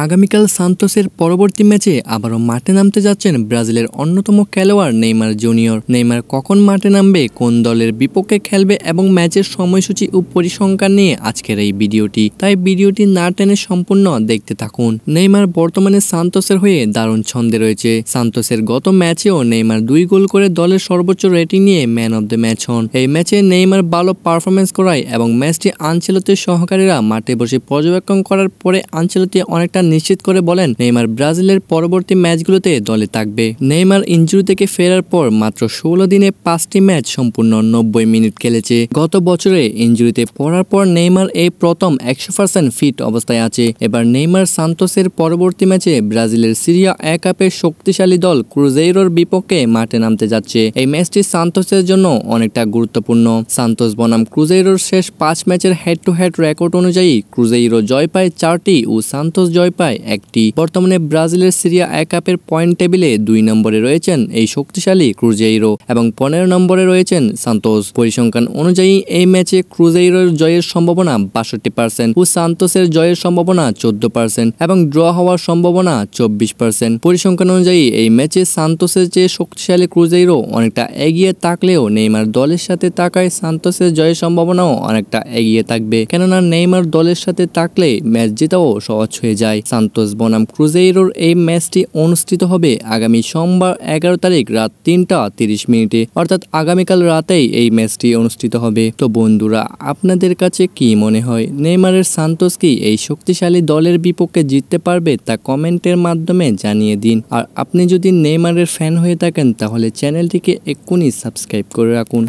আগামীকাল সান্তোসের পরবর্তী ম্যাচে আবারও মাঠে নামতে যাচ্ছেন ব্রাজিলের অন্যতম খেলোয়াড় নেইমার জুনিয়র। নেইমার কখন মাঠে নামবে, কোন দলের বিপক্ষে খেলবে এবং ম্যাচের সময়সূচি ও পরিসংখ্যান নিয়ে আজকের এই ভিডিওটি, তাই ভিডিওটি না টেনে সম্পূর্ণ দেখতে থাকুন। নেইমার বর্তমানে সান্তোসের হয়ে দারুণ ছন্দে রয়েছে। সান্তোসের গত ম্যাচেও নেইমার 2 গোল করে দলের সর্বোচ্চ রেটিং নিয়ে ম্যান অব দ্য ম্যাচ হন। এই ম্যাচে নেইমার ভালো পারফরমেন্স করায় এবং ম্যাচটি আনচেলত্তির সহকারীরা মাঠে বসে পর্যবেক্ষণ করার পরে আনচেলত্তি অনেকটা নিশ্চিত করে বলেন নেইমার ব্রাজিলের পরবর্তী ম্যাচগুলোতে দলে থাকবে। নেইমার ইনজুরি থেকে ফেরার পর মাত্র 16 দিনে 5টি ম্যাচ সম্পূর্ণ 90 মিনিট খেলেছে। গত বছরে ইনজুরিতে পড়ার পর নেইমার এই প্রথম 100% ফিট অবস্থায় আছে। এবার নেইমার সান্তোসের পরবর্তী ম্যাচে ব্রাজিলের সিরিয়া এ কাপের শক্তিশালী দল ক্রুজেইরোর বিপক্ষে মাঠে নামতে যাচ্ছে। এই ম্যাচটি সান্তোসের জন্য অনেকটা গুরুত্বপূর্ণ। সান্তোস বনাম ক্রুজেইরোর শেষ 5 ম্যাচের হেড টু হেড রেকর্ড অনুযায়ী ক্রুজেইরো জয় পায় 4টি ও সান্তোস জয় পায় 1টি। বর্তমানে ব্রাজিলের সিরিয়া এ কাপের পয়েন্ট টেবিলে 2 নম্বরে রয়েছেন এই শক্তিশালী ক্রুজেইরো এবং 15 নম্বরে রয়েছেন সান্তোস। পরিসংখ্যান অনুযায়ী এই ম্যাচে ক্রুজেইরোর জয়ের সম্ভাবনা 62% ও সান্তোসের জয়ের সম্ভাবনা 14% এবং ড্র হওয়ার সম্ভাবনা 24%। পরিসংখ্যান অনুযায়ী এই ম্যাচে সান্তোসের চেয়ে শক্তিশালী ক্রুজেইরো অনেকটা এগিয়ে থাকলেও নেইমার দলের সাথে থাকায় সান্তোসের জয়ের সম্ভাবনাও অনেকটা এগিয়ে থাকবে, কেননা নেইমার দলের সাথে থাকলে ম্যাচ জেতাও সহজ হয়ে যায়। সান্তোস বনাম ক্রুজেইরোর এই ম্যাচটি অনুষ্ঠিত হবে আগামী সোমবার 11 তারিখ রাত 3টা 30 মিনিটে, অর্থাৎ আগামীকাল রাতেই এই ম্যাচটি অনুষ্ঠিত হবে। তো বন্ধুরা, আপনাদের কাছে কি মনে হয়, নেইমারের সান্তোস কি এই শক্তিশালী দলের বিপক্ষে জিততে পারবে? তা কমেন্টের মাধ্যমে জানিয়ে দিন। আর আপনি যদি নেইমারের ফ্যান হয়ে থাকেন তাহলে চ্যানেলটিকে এক্ষুনি সাবস্ক্রাইব করে রাখুন।